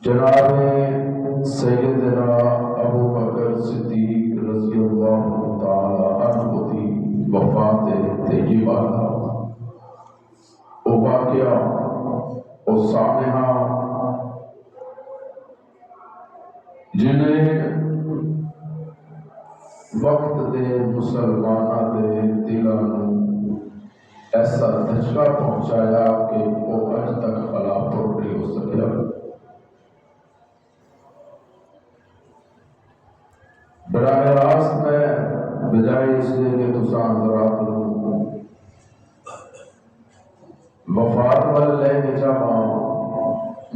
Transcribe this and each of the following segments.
جناب سیدنا ابو بکر صدیق رضی اللہ تعالی عنہ کی وفات طیبہ تھا، وہ واقعہ وہ سانحہ جنہیں وقت دے مسلمانہ دے دلاں نوں ایسا دھچکا پہنچایا کہ وہ اج تک خلاف نہیں ہو سکیا۔ براہ راست میں بجائے اس لیے کہ تساں حضرات وفات وال لے کے جاواں،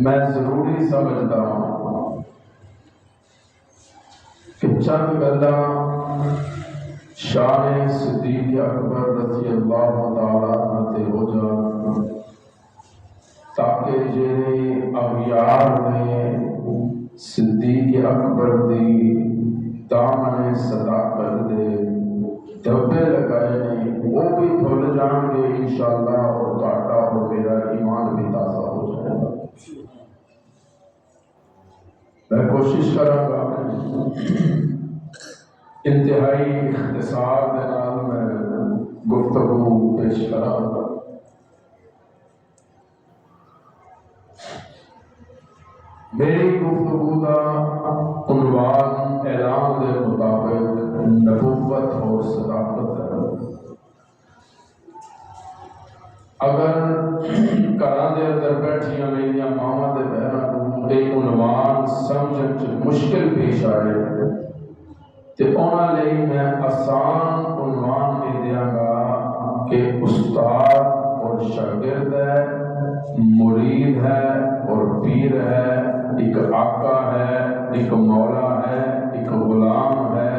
میں ضروری سمجھتا ہوں کہ چند گلاں شان صدیق اکبر رضی اللہ تعالی عنہ تے ہو جان، تاکہ جڑے اغیار نے صدیق اکبر دی دامن صداقت دے دبے لگائے نہیں، وہ بھی دھل جان گے انشاءاللہ، اور تہاڈا اور میرا ایمان بھی تازہ ہو جائے گا۔ میں کوشش کراں گا انتہائی اختصار دے نال میں گفتگو پیش کراں گا۔ میری گفتگو کا عنوان اعلان کے مطابق نبوت اور صداقت ہے۔ اگر گھراں دے اندر بیٹھیاں میریاں ماواں دے بہناں نوں یہ عنوان سمجھن چ مشکل پیش آئے تے انہاں لئی میں آسان عنوان دے دیاں گا کہ استاد اور شاگرد ہے، مرید ہے اور پیر ہے، ایک آقا ہے، ایک مولا ہے، ایک غلام ہے۔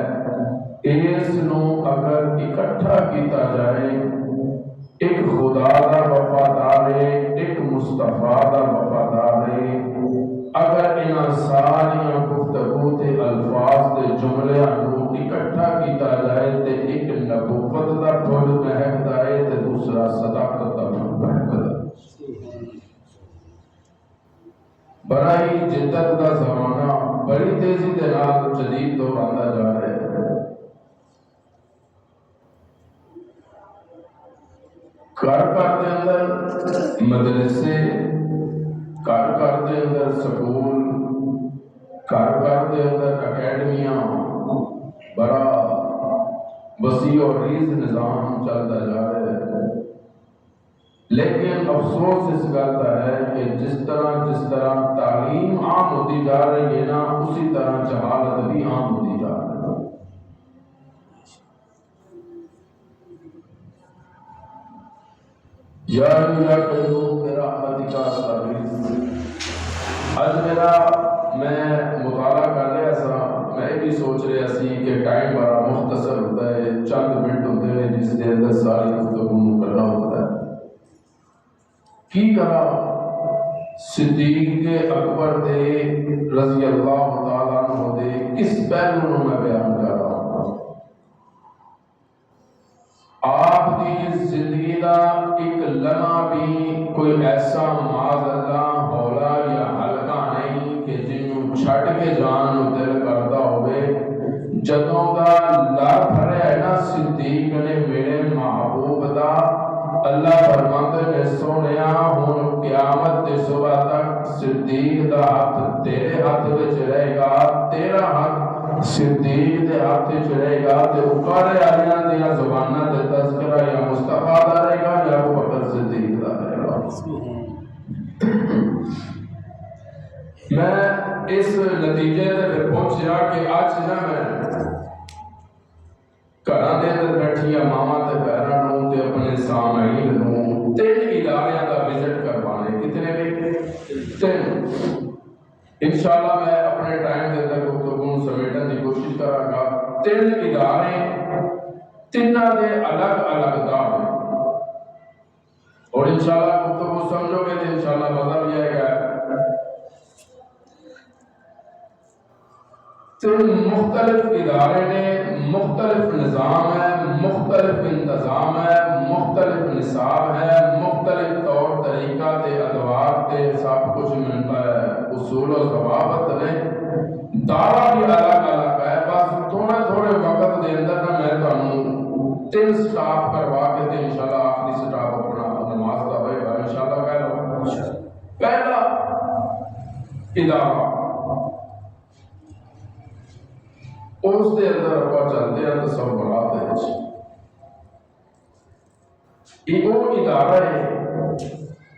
اس نو اگر اکٹھا کیتا جائے، ایک خدا دا وفادار ہے، ایک مصطفیٰ دا وفادار ہے، اگر انہاں ساری گفتگو تے الفاظ دے جملیاں نو اکٹھا کیتا جائے تے ایک نبوت دا پھل مہکدا ہے تے دوسرا صداقت دا پھل مہکدا ہے۔ بڑا ہی جدت کا زمانہ بڑی تیزی دے نال جدید دور آتا جا رہا ہے۔ گھر گھر دے اندر مدرسے، گھر گھر دے اندر سکول، گھر گھر دے اندر اکیڈمیاں، بڑا وسیع اور ریز نظام چلتا جا رہا ہے۔ لیکن افسوس اس گل کا ہے کہ جس طرح تعلیم عام ہوتی جا رہی ہے نا، اسی طرح جہالت بھی عام ہوتی جا رہی ہے۔ یا قیوم برحمتک استغیث۔ آج میں مطالعہ کر رہا سا، میں بھی سوچ رہا سی کہ ٹائم بڑا مختصر ہوتا ہے، چند منٹ ہوتے ہیں جس کے اندر ساری گفتگو کرنا ہوتا ہے۔ کی کرا صدیق اکبر دے رضی اللہ تعالیٰ عنہ دے کس پہلو میں بیان کر رہا ہوں۔ آپ کی زندگی کا ایک لمحہ بھی کوئی ایسا معاذ اللہ ہولا یا حلقہ نہیں کہ جنوں چھٹ کے جان نو دل کرتا ہوئے۔ جدوں دا لڑ پھڑیا ہے نا صدیق نے میرے محبوب دا، اللہ فرماتے نے سونیا ہن قیامت دے صبح تک صدیق دا ہاتھ تیرے ہاتھ وچ رہے گا، تیرا ہاتھ صدیق دے ہاتھ وچ رہے گا، تے اوپر آلیاں دیاں زباناں تے تذکرہ یا مصطفیٰ دا رہے گا یا ابو بکر صدیق دا رہے گا۔ میں اس نتیجے تے پھر پہنچیا کہ آج نا میں گھراں دے اندر بیٹھیاں ماواں تے بہناں نوں تے اپنے سامعین نوں 3 اداریاں دا وزٹ کروانے۔ کتنے بھی 3۔ انشاءاللہ میں اپنے ٹائم دے اندر گفتگو سمیٹن کی کوشش کراں گا۔ 3 ادارے، تیناں دے الگ الگ دعوے، اور انشاءاللہ گفتگو سمجھو گے تو انشاءاللہ مزہ بھی آئے گا۔ 3 مختلف ادارے نے، مختلف نظام ہے، مختلف انتظام ہے، مختلف نصاب ہے، مختلف طور طریقے طریقہ تے ادوار تے سب کچھ ملتا ہے، اصول و ضوابط نے، دعویٰ بھی الگ الگ ہے۔ بس تھوڑے تھوڑے وقت دے اندر نا میں تانوں 3 سٹاپ کروا کے تے انشاءاللہ آخری سٹاپ اپنا نماز دا ہوئے گا انشاءاللہ کہہ لو۔ پہلا ادارہ، اس دے اندر اپا چلتے ہیں تصورات ہے۔ یہ وہ ادارہ ہے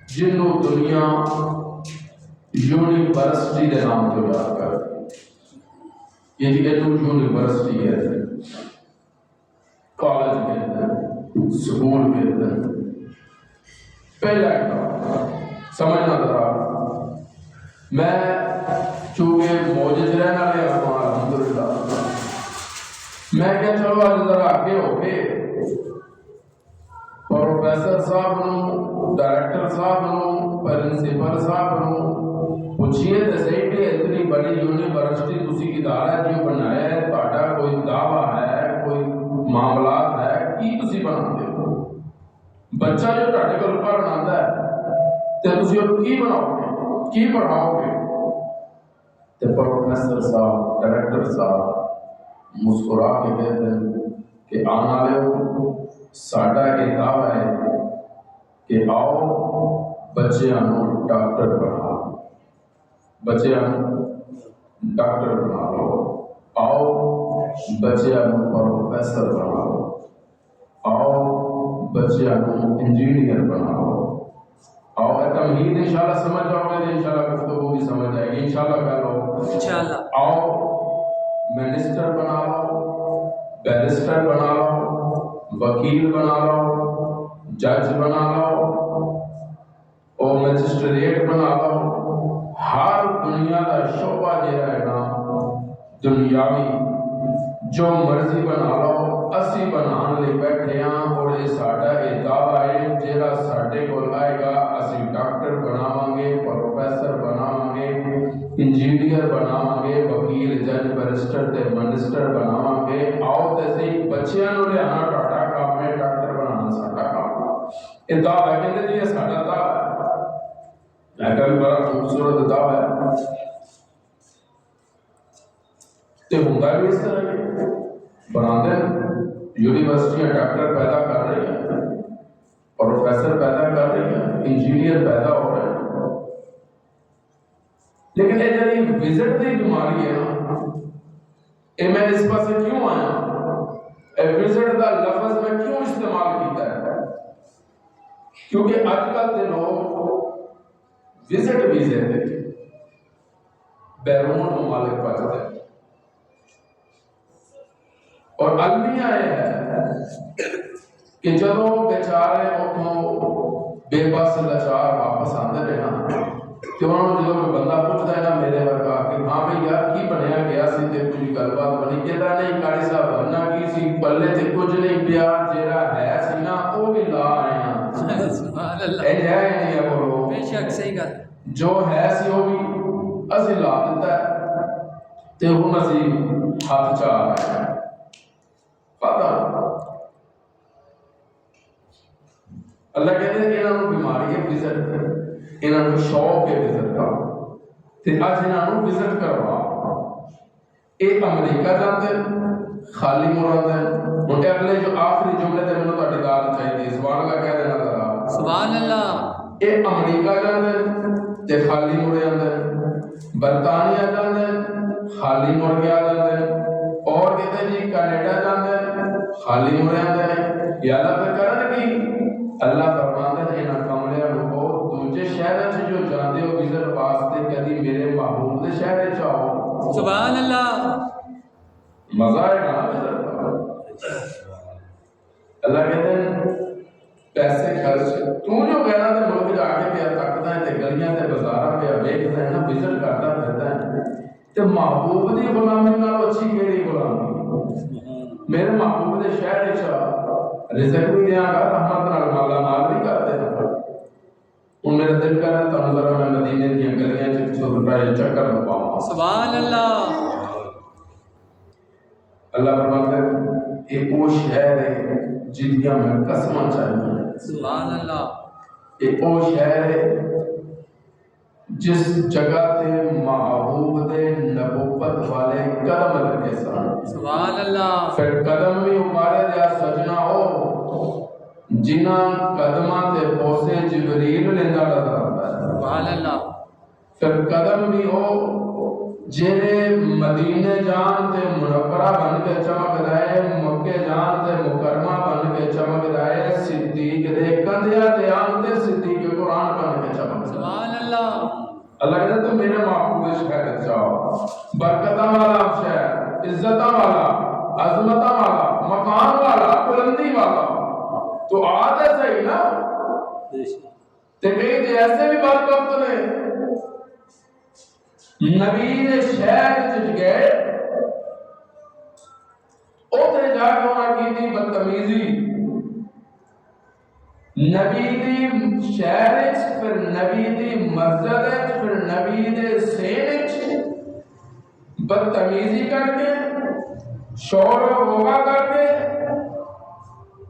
جنہوں دنیا یونیورسٹی دے نام تو یاد کر، یہ یونیورسٹی ہے، کالج کہتے ہیں، سکول کہتے ہیں۔ پہلا ادارہ سمجھنا ذرا، میں چونکہ موجود رہنا لے آپ الحمدللہ، میں کیا چلو آج ذرا آگے ہو کے پروفیسر صاحب نو، ڈائریکٹر صاحب نو، پرنسپل صاحب نو پوچھئے تے صحیح کہ اتنی بڑی یونیورسٹی تسی ادارہ جو بنایا ہے، تہاڈا کوئی دعویٰ ہے، کوئی معاملات ہے، کی تسی بناتے ہو؟ بچہ جو تہاڈے کول پڑھن آندا ہے تے تسی او کی بناؤ گے، کی پڑھاؤ گے؟ تے پروفیسر صاحب، ڈائریکٹر صاحب مسکرا کے کہتے ہیں کہ آنا لے ساڈا یہ دعویٰ ہے کہ آؤ بچیاں نو ڈاکٹر بنا، بچیاں ڈاکٹر بنا لو، آؤ بچیاں نو پروفیسر بنا لو، آؤ بچیاں نو انجینئر بنا لو، آؤ تمہید انشاءاللہ سمجھ جاؤ گے، انشاءاللہ گفتگو بھی سمجھ آئے گی انشاءاللہ کہہ لو انشاءاللہ، آؤ منسٹر بنا لو، بیرسٹر بنا لو، وکیل بنا لو، جج بنا لو، اور مجسٹریٹ بنا لو، ہر دنیا کا شعبہ جو ہے نا دنیاوی جو مرضی بنا لو، اسی بنان لے بیٹھے ہیں، اور یہ ساڈا یہ دعویٰ ہے جہاں ساڈے کول آئے گا اسی ڈاکٹر بناواں گے، پروفیسر بناواں گے، انجینئر بناواں گے، وکیل جج بیرسٹر تے منسٹر بناواں گے۔ آؤ تے صحیح بچیاں نو لیانا تہاڈا کام ہے، ڈاکٹر بنانا ساڈا کام ہے۔ یہ دعویٰ کہندے جی یہ ساڈا دعویٰ ہے، میں کہا بڑا خوبصورت دعویٰ ہے، تے ہوندا بھی اس طرح کے بناتے ہیں، یونیورسٹیاں ڈاکٹر پیدا کر رہی ہیں، پروفیسر پیدا کر رہی ہیں، انجینئر پیدا ہو رہے ہیں، لیکن یہ جڑی وزٹ دی بیماری ہے نا، یہ میں اس پاسے کیوں آیا، وزٹ دا لفظ میں کیوں استعمال کیتا ہے؟ کیونکہ آج کل کے لوگ وزٹ ویزے دے بیرون ممالک پہنچتے ہیں، اور المیہ یہ ہے کہ جدوں بیچارے اتوں بے بس لاچار واپس آتے رہے نا، کہ انہوں نے جدوں کوئی بندہ پوچھتا ہے نا میرے ورگا کہ ہاں بھئی یار کی بنیا گیا سی تے کوئی گل بات بنی، کہتا نہیں قاری صاحب بننا کی سی، پلے تے کچھ نہیں پیا، جیڑا ہے سی نا وہ بھی لا آئے ہیں۔ سبحان اللہ، اے ہے نہیں ہے بولو، بے شک صحیح گل، جو ہے سی وہ بھی اسی لا دیتا ہے تے ہن اسی ہاتھ چا رہے ہیں۔ پتہ اللہ کہتے ہیں انہوں نے بیماری ہے وزٹ کر، انہوں نے شوق ہے وزٹ کا، تے آج انہوں نے وزٹ کروا، اے امریکہ جاتے خالی مراد ہے، ان کے اگلے جو آخری جملے تے منو تہاڈی داد چاہیے، سبحان اللہ کہہ دینا ذرا، سبحان اللہ، اے امریکہ جاتے تے خالی مرے آندے، برطانیہ جاتے خالی مر کے آ جاتے، اور کہتے جی کینیڈا جاتے خالی مرے آندے، یا اللہ پہ کرن کی اللہ فرماتے ہیں انہاں کملیاں نو دوجے شہر چ جو جاندے ہو وزٹ واسطے کدی میرے محبوب دے شہر چ آؤ، سبحان اللہ، مزہ ہے نا وزٹ کا۔ اللہ کہتے ہیں پیسے خرچ تو جو غیرہ دے ملک جا کے پیا تکتا ہے تے گلیاں تے بازاراں پہ ویکھدا ہے نا، وزٹ کرتا پھردا ہے تے محبوب دی غلامی نال اچھی کیڑی غلامی؟ میرے محبوب دے شہر وچ رزق بھی دیاں گا، رحمت نال مالا مال بھی کر دینا گا۔ ہن میرا دل کر رہا تانوں ذرا میں مدینے دیاں گلیاں وچ چھوٹا جہا چکر لگاواں، سبحان اللہ۔ اللہ فرماتا ہے یہ وہ شہر ہے جنہاں میں قسماں چاہیے، سبحان اللہ، یہ وہ شہر ہے جس جگہ تے محبوب دے نبوت والے قدم لگے سن. سبحان اللہ. پھر قدم بھی اتارے دیا سجنا ہو جنہاں قدماں تے بوسے جبریل لیندا نظر آتا ہے. سبحان اللہ. پھر قدم بھی ہو جنہیں مدینے جان تے منورہ بن کے چمک رہے، مکے جان تے مکرمہ بن کے چمک رہے، صدیق دے کندھیا تے آن تے صدیق قرآن بن کے چمک رہے. سبحان اللہ. اللہ کہتا تو میرے محبوب شہر جاؤ، برکتہ والا شہر، عزتہ والا، عظمتہ والا، مقام والا، بلندی والا، تو آدھے صحیح نا. تے کئی تے ایسے بھی بات وقت نے نبی نے شہر چ گئے اوتھے جا کے انہاں کیتی بدتمیزی. نبی دی شہر وچ، پھر نبی دی مسجد وچ، پھر نبی دے سین وچ بدتمیزی کر کے، شور و غوغا کر کے،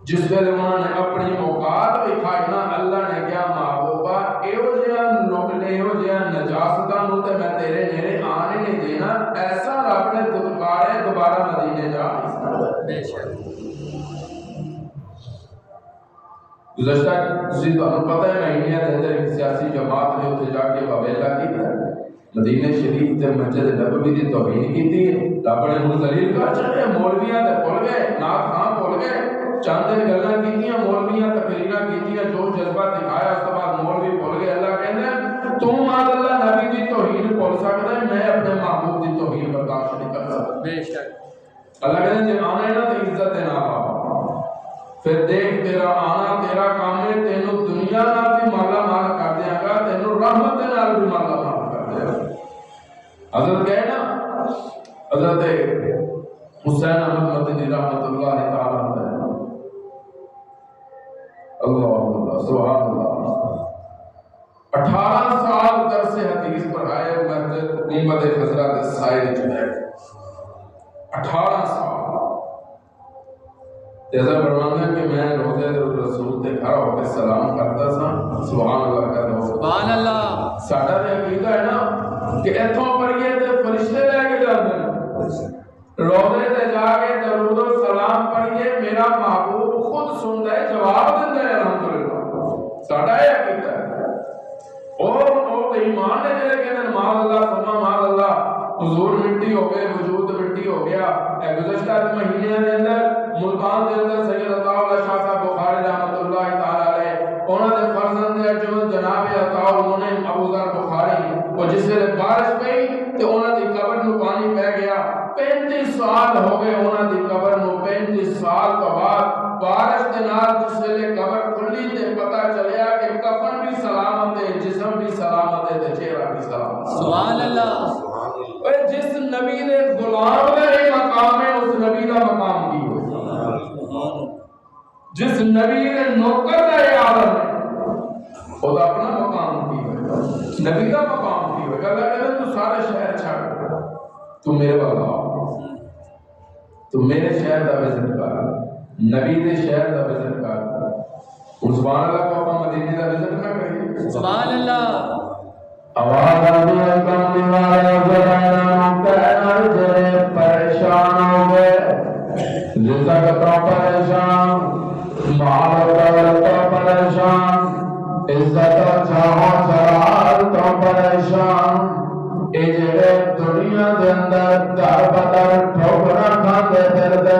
جس ویلے انہوں نے اپنی اوقات دکھائی نا، اللہ نے کیا محبوبہ ایہو جہاں نقلے ایہو جہاں نجاستاں نوں تے میں تیرے نیڑے آنے نہیں دینا. ایسا رب نے دتکارے دوبارہ مدینے جا نہیں سکتا. بے شک. گزشتہ تسی تانوں پتہ ہے مہینے دے اندر ایک سیاسی جماعت نے اوتھے جا کے واویلا کیتا ہے، مدینے شریف تے مسجد نبوی دی توہین کیتی ہے. رب نے انہوں ذلیل کر چھڑے، مولویاں تے بھول گئے، نات خاں بھول گئے، چند گلاں کیتیاں مولویاں تقریراں کیتیاں، جو جذبہ دکھایا اس کے بعد مولوی بھول گئے. اللہ کہندا تو ماذ اللہ نبی دی توہین بھول سکدا ہے، میں اپنے محبوب دی توہین برداشت نہیں کر سکتا. بے شک. اللہ کہندا جے آنا ہے نا تو عزت نہ آ، پھر دیکھ تیرا آنا تیرا کام ہے، تینوں دنیا نال بھی مالا مال کر دیاں گا، تینوں رحمت نال بھی مالا مال کر دیاں گا. حضرت کہے نا، حضرت حسین احمد مدنی رحمت اللہ تعالیٰ علیہ، اللہ اللہ سبحان اللہ، 18 سال درس حدیث پڑھائے مسجد گنبد خضرا کے سائے وچ بیٹھ کے. 18 سال جیسا فرمانا ہے کہ میں روزے رسول تے کھڑا ہو کے سلام کرتا سا، سبحان اللہ کہتا ہوں. سبحان اللہ. ساڈا تے عقیدہ ہے نا کہ ایتھوں پڑھیے تے فرشتے لے کے جاندے ہیں، روزے تے جا کے درود و سلام پڑھیے میرا محبوب خود سنتا ہے، جواب دیندا ہے الحمدللہ. ساڈا یہ عقیدہ ہے. اور ایمان نے جڑے کہندے مال اللہ سما مال اللہ، حضور مٹی ہو گئے، وجود مٹی ہو گیا. گزشتہ مہینے کے اندر ملتان کے اندر سید عطا اللہ شاہ صاحب بخاری رحمۃ اللہ تعالی علیہ انہوں نے فرزند جو جناب عطا اللہ ابو ذر بخاری وہ جس ویلے بارش پئی تے انہوں دی قبر نو پانی پہ گیا. 35 سال ہو گئے انہوں دی قبر نو. 35 سال تو بعد بارش دے نال جس ویلے قبر کھلی تے پتہ چلیا کہ کفن بھی سلامت ہے، جسم بھی سلامت ہے تے چہرہ بھی سلامت. سبحان اللہ. اور جس نبی نے غلام کا یہ مقام ہے اس نبی کا مقام کی ہو، جس نبی نے نوکر کا یہ عالم ہے وہ اپنا مقام کی ہوگا، نبی کا مقام کی ہوگا. اللہ کہتے تو سارے شہر چھاڑ تو میرے والا آؤ، تو میرے شہر کا وزٹ کر، نبی دے شہر کا وزٹ کر. سبحان اللہ کو اپنا مدینے کا وزٹ نہ کریے. سبحان اللہ. آواز آدھی ہے کملی والے زرائنوں کہنا جرے پریشان ہو گئے، رزق تو پریشان، مال دولت تو پریشان، عزت و جاہ و جلال تو پریشان. اے جڑے دنیا دے اندر در بدر ٹھوکراں کھاندے پھردے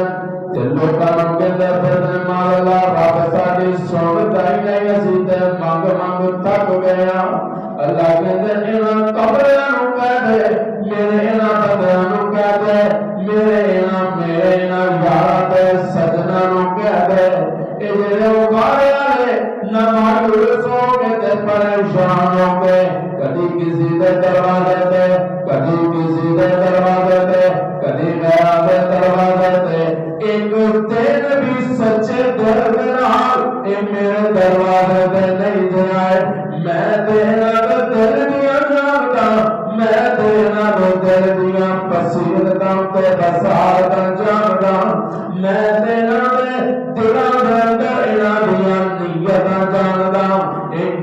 تے لوکاں نوں کہندے پھردے مال اللہ رب ساڈی سندا ہی نہیں، اسی تے منگ منگ تھک گئے ہاں. اللہ کہتے انہاں قبراں نوں کہہ دے میرے انہاں بدراں نوں کہہ دے میرے انہاں یاراں تے سجناں نوں کہہ دے اے جڑے اوکارے والے نہ مایوس ہو کے تے پریشان ہو کے کدی کسی دے دروازے تے کدی کسی دے دروازے تے کدی غیراں دے دروازے تے ایک دن بھی سچے دل دے نال اے میرے دروازے تے نہیں دے آئے. میں تیرا دل دیاں جاندا، میں تیرا دل دیاں بصیرتاں تے بصارتاں جاندا، میں تیرا دلاں دے اندر انہاں دیاں نیتاں جاندا. ایک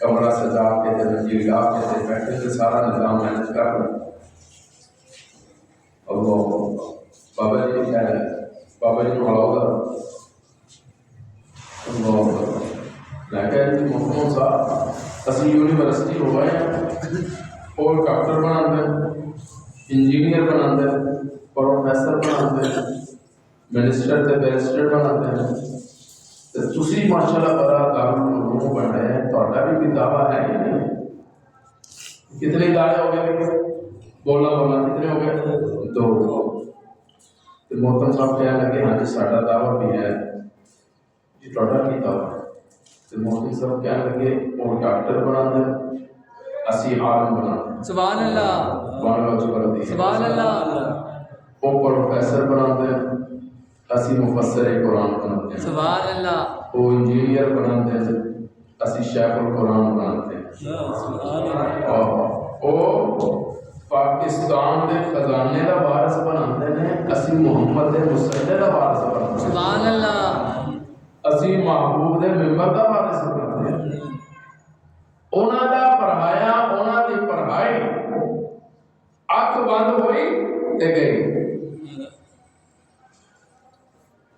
کمرہ سجا کے تے منجیل لا کے تے بیٹھے تے سارا نظام مینج کر رہے اللہ بابا جی کیا ہے بابا جی کو ہلاؤ کر اللہ میں کہہ رہی محمد صاحب اسی یونیورسٹی ہو گئے ہیں اور ڈاکٹر بنا دیں انجینئر بنا دیں پروفیسر بنا دیں منسٹر تے بیرسٹر بنا دیں تسی ماشاءاللہ بڑا دارالعلوم بن رہے ہیں تہاڈا بھی کوئی دعویٰ ہے یا نہیں کتنے ادارے ہو گئے بولنا کتنے ہو گئے 2 تو محترم صاحب کہنے لگے ہاں جی ساڈا دعویٰ بھی ہے جی تہاڈا کی دعویٰ تو محترم صاحب کہنے لگے وہ ڈاکٹر بنا دیں اسی عالم بنا دیں سبحان اللہ بایولوجیکل سبحان اللہ وہ پروفیسر بنا دیں اسی مفسر قرآن بنا دیں سبحان اللہ وہ انجینئر بنا دیں اسی شیخ القرآن بنا دیں اور پاکستان دے خزانے دا وارث بنا دیں اسی محمد دے مسجد دا وارث بنا دیں سبحان اللہ اسی محبوب دے ممبر دا وارث بنا دیں انہاں دا پڑھایا انہاں دی پڑھائی اکھ بند ہوئی تے گئی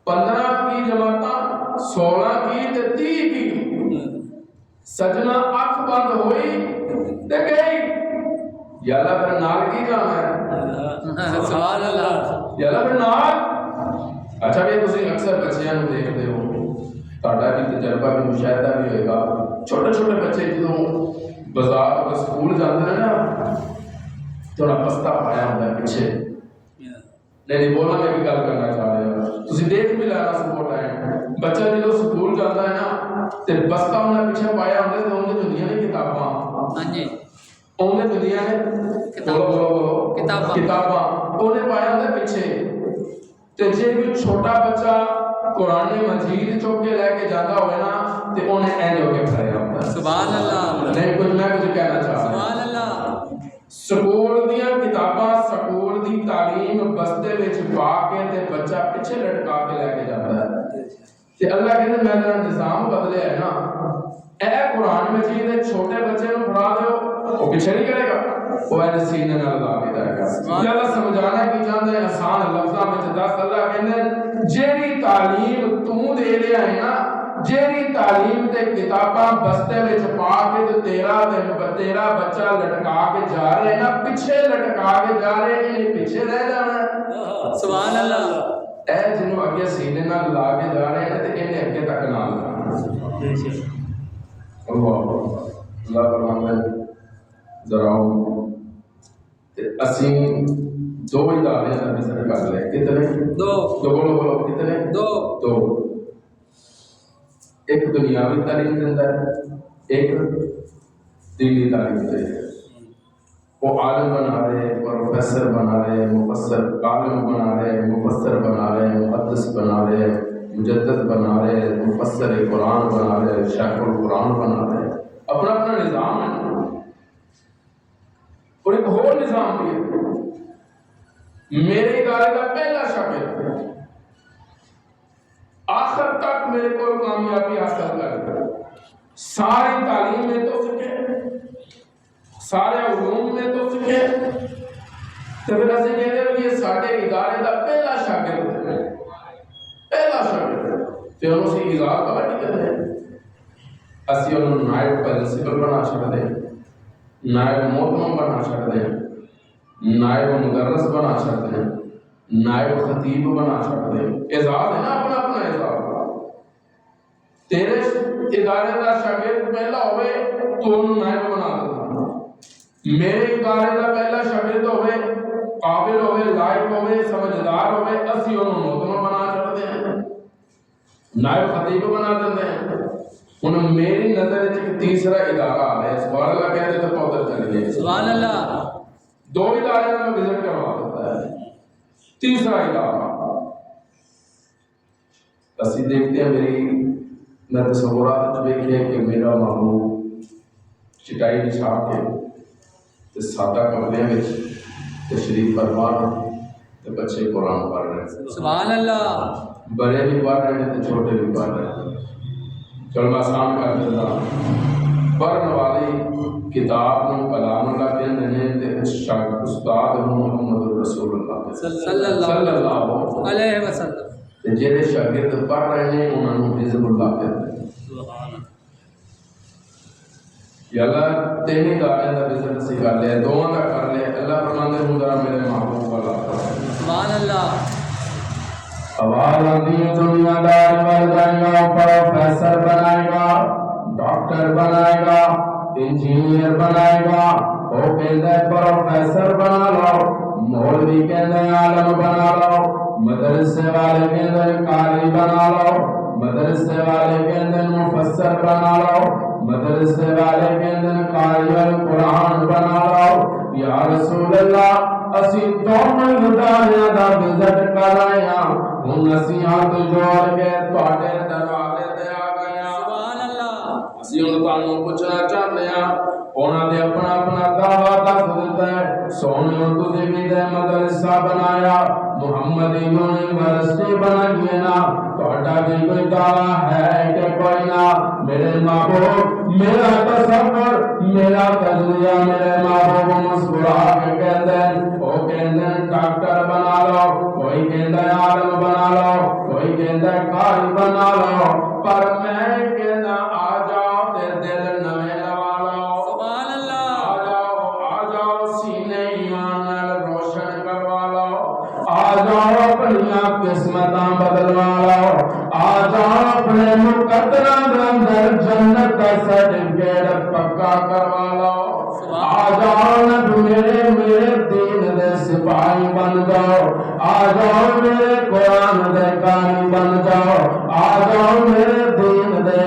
15 کی جماعتاں 16 کی تے 30 کی سجنا اکھ بند ہوئی تے گئی یا اللہ پھر نال کی جانا ہے سبحان اللہ یا اللہ پھر نال اچھا بھی تسی اکثر بچیاں نوں دیکھدے ہو تہاڈا بھی تجربہ بھی مشاہدہ بھی ہوئے گا چھوٹے چھوٹے بچے جدوں بازار سکول جاندے ہیں نا تھوڑا پستا پایا ہوتا ہے پیچھے نہیں بولنا میں بھی گل کرنا چاہ رہا ہوں تسی دیکھ بھی لینا سپورٹ ہے بچہ جدوں سکول جاتا ہے نا تے بستا انہیں پیچھے پایا ہوتا ہے تو انہیں دنیا نے کتاباں ہاں جی انہیں دنیا نے بولو کتاباں انہیں پایا ہوتا ہے پیچھے تے جے بھی چھوٹا بچہ قرآن مجید چوک کے لے کے جاتا ہوئے نا تے انہیں اینج ہو کے کھڑے ہوتا ہے سبحان اللہ نہیں کچھ میں کچھ کہنا چاہ رہا سبحان اللہ سکول دیاں کتاباں سکول دی تعلیم بستے وچ پا کے تے بچہ پیچھے لٹکا کے لے کے جاتا ہے تے اللہ کہتے میں نے نظام بدلے ہے نا اے قرآن مجید دے چھوٹے بچے نوں پڑھا دیو وہ پیچھے نہیں کرے گا وہ ایسے سینے نال لا کے جائے گا یہ اللہ سمجھانا کی چاہتے ہیں آسان لفظاں وچ دس اللہ کہندے جیڑی تعلیم تو دے لیا ہے نا جیڑی تعلیم تے کتاباں بستے وچ پا کے تے تیرا بچہ لٹکا کے جا رہے ہیں نا پیچھے لٹکا کے جا رہے ہیں یہ پیچھے رہ جانا ہے سبحان اللہ اے جنوں اگے سینے نال لا کے جا رہے ہیں تے انہیں اگے تک نال لانا اللہ فرماتا ہے ذرا اسیں 2 ادارے کا ذکر کر لیں کتنے 2 بولو کتنے 2 ایک دنیاوی تعلیم دیتا ہے ایک دینی تعلیم دیتا ہے وہ عالم بنا رہے پروفیسر بنا رہے مفسر عالم بنا رہے مفسر بنا رہے محدث بنا رہے مجدد بنا رہے مفسر قرآن بنا رہے شیخ القرآن بنا رہے اپنا اپنا نظام ہے اور ایک اور نظام بھی ہے میرے ادارے کا پہلا شاگرد آخر تک میرے کو کامیابی حاصل کر ساری تعلیم میں تو سکے سارے علوم میں تو سکے تو پھر ایسے کہتے ہیں یہ ساڑھے ادارے کا پہلا شاگرد ہے پہلا شاگرد پھر انہوں سے اظہار پتا نہیں کرتے ہیں اسی انہوں نائب پرنسپل بنا سکتے ہیں نائب محترم بنا سکتے ہیں نائب مدرس بنا سکتے ہیں نائب خطیب بنا سکتے ہیں اعزاز ہے نا اپنا اپنا اعزاز تیرے ادارے کا شاگرد پہلا ہوئے تو انہوں نائب بنا دیتا میرے ادارے کا پہلا شاگرد ہوئے قابل ہوئے لائق ہوئے سمجھدار ہوئے اسی انہوں محترم بنا سکتے ہیں نائب خطیب بنا دیتے ہیں انہوں میری نظر ایک تیسرا ادارہ آ ہے سبحان اللہ کہتے تو پودر چلیے سبحان اللہ 2 ادارے میں وزٹ کروا دیتا ہے تیسرا ادارہ اسی دیکھتے ہیں میں تصورات دیکھے کہ میرا محبوب چٹائی بچھا کے سادہ کمرے میں تشریف فرما تو بچے قرآن پڑھ رہے ہیں سبحان اللہ بڑے بھی پڑھ رہے ہیں تو چھوٹے بھی پڑھ رہے ہیں چلو میں آسان کر دیتا پڑھن والی کتاب نو کلام اللہ کہندے نے تے استاد نو محمد رسول اللہ صلی اللہ علیہ وسلم تے جڑے شاگرد پڑھ رہے ہیں انہاں نو حزب اللہ کہندے ہیں سبحان اللہ یا اللہ تینی دارے دا بزنس سکھا لے دعا دا کر لے اللہ فرماندے ہوں ذرا میرے محبوب والا سبحان اللہ آواز آتی ہے دنیا دار بن جائے گا پروفیسر بنائے گا ڈاکٹر بنائے گا انجینئر بنائے گا وہ کہتا ہے پروفیسر بنا لو مولوی کہتے ہیں عالم بنا لو مدرسے والے کہتے ہیں قاری بنا لو مدرسے والے کہتے ہیں مفسر بنا لو مدرسے والے کہتے ہیں قاری القرآن بنا لو یا رسول اللہ اسی دونوں ہدایاں دا وزٹ کر آئے ہاں ہن اسی ہاتھ جوڑ کے تواڈے دروازے تے آ گئے ہاں سبحان اللہ اسی ہن تانوں پوچھنا چاہتے ہاں انہاں نے اپنا اپنا دعویٰ دس دیتا ہے سونے تسی بھی دے مدرسہ بنایا محمدی یونیورسٹی بنائی ہے نا تہاڈا بھی کوئی دعویٰ ہے کہ کوئی نہ میرے محبوب میرا تصور میرا تجزیہ میرے محبوب مسکرا کے کہتے ہیں وہ کہتے ہیں ڈاکٹر بنا لو کوئی کہتا ہے عالم بنا لو کوئی کہتا ہے قاری بنا لو پر میں کہنا آ جاؤ تے دل نویں لوا لو سبحان اللہ آ جاؤ سینے ایمان نال روشن کروا لو آ جاؤ اپنی قسمتاں بدلوا لو آ جاؤ اپنے مقدراں دے اندر جنت دا سرٹیفکیٹ پکا کروا لو آ جاؤ نہ میرے دین دے سپاہی بن جاؤ آ جاؤ میرے قرآن دے قاری بن جاؤ آ جاؤ میرے دین دے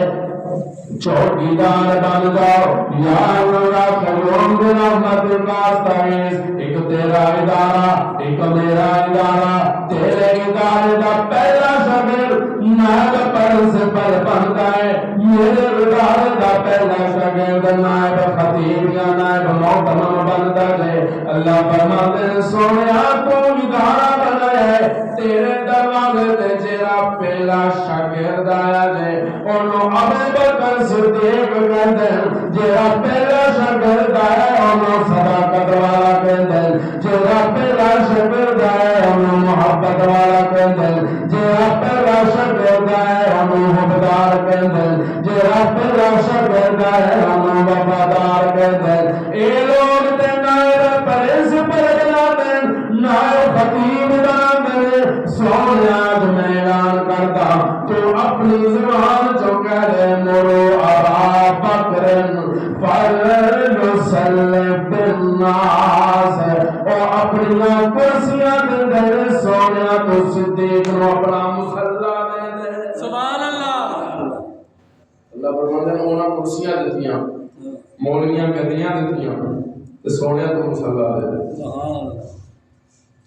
چوکیدار بن جاؤ یا اللہ خیرون بن احمد کاستائیس ایک تیرا ادارہ ایک میرا ادارہ تیرے ادارے دا پہلا شاگرد نائب پرنسپل بنتا ہے میرے ادارے دا پہلا شاگرد نائب خطیب یا نائب محترم بنتا ہے اللہ فرماتے ہیں سونیا تو ادارہ بنایا ہے تیرے دروازے تے جیرا پہلا شاگرد آیا جائے انہوں ابو بکر صدیق کہتے ہیں جیرا پہلا شاگرد آیا انہوں صداقت والا کہتے ہیں جیرا پہلا شاگرد آیا انہوں محبت والا کہتے ہیں جیرا پہلا شاگرد آیا انہوں حبدار کہتے ہیں جیرا پہلا شاگرد آیا انہوں وفادار کہتے ہیں اے لوگ تے نائب پرنسپل بناتے ہیں نائب خطیب بناتے ہیں سونے آج میں اعلان کرتا تو اپنی زبان جو کہہ رہے مرو ابا بکر فلیسلم بالناس اور اپنی کرسیاں دے سونے تو صدیق نو اپنا مصلا دے دے سبحان اللہ اللہ فرماتے ہیں انہاں کرسیاں دتیاں مولویاں گدیاں دتیاں تے سونے تو مصلا دے دے سبحان اللہ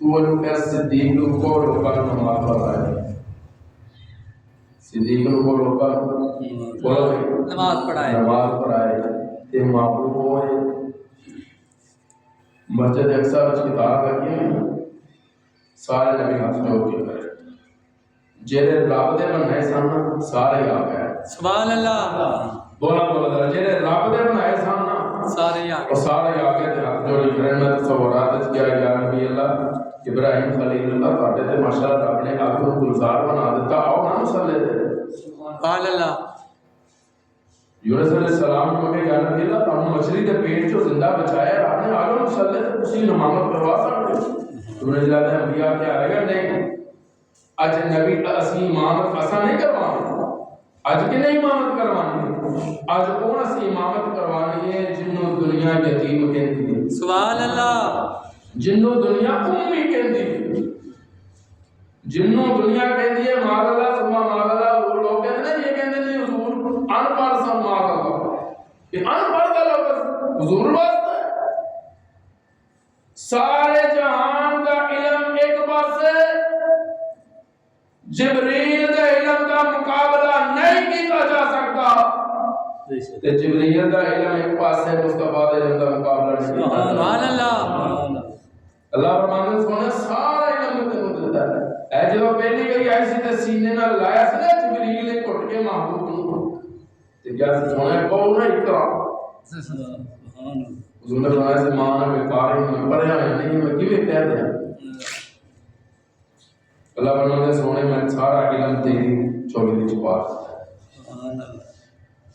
تو وہ کہ صدیق کو لوکاں نماز پڑھائے صدیق کو لوکاں نماز پڑھائے تے محبوب ہوئے مسجد اقصی وچ کتاب لگی ہے سارے نبی ہاتھ جوڑ کے کرے جڑے رب دے بنائے سن سارے آ گئے سبحان اللہ بولا بولا جڑے رب دے بنائے سن سارے آ اور سارے آ کے ہاتھ جوڑ کے کرے میں تصورات وچ کیا یا نبی اللہ ابراہیم خلیل اللہ تواڈے تے ماشاءاللہ رب نے آپ کو گلزار بنا دیتا آؤ نا مصلے تے سبحان اللہ یونس علیہ السلام کو کہ یا نبی اللہ تانوں مچھلی دے پیٹ چوں زندہ بچایا رب نے آگے مصلے تے تسی امامت کروا سکتے تم نے جلاتے انبیاء کیا آئے گا نہیں اج نبی اسی امامت اساں نہیں کروانے اج کی نہیں امامت کروانی اج کون اسی امامت کروانی ہے جنوں دنیا یتیم کہندی ہے سبحان اللہ جنوں دنیا امی کہندی ہے جنوں دنیا کہندی ہے ماذ اللہ ثم ماذ اللہ وہ لوگ کہتے ہیں یہ کہندے ہیں حضور ان پڑھ سب ماذ اللہ یہ ان پڑھ کا لفظ حضور واسطہ ہے سارے جہان کا علم ایک پاسے جبریل دے علم کا مقابلہ نہیں کیتا جا سکتا تے جبریل دا علم ایک پاسے مصطفیٰ دے علم کا مقابلہ نہیں کیتا جا سبحان سکتا اللہ اللہ فرماتے ہیں سونے سارا علم تینوں دیتا ہے اے جو پہلی گئی آئی سی تے سینے نال لایا سی نا جبریل نے گھٹ کے محبوب نوں تے کیا سونے کو نہ اقرا حضور نے فرمایا سے ماں میں قاری میں پڑھیا نہیں میں کیویں کہہ دیا اللہ فرماتا ہے سونے میں سارا علم تیری چولی وچ پا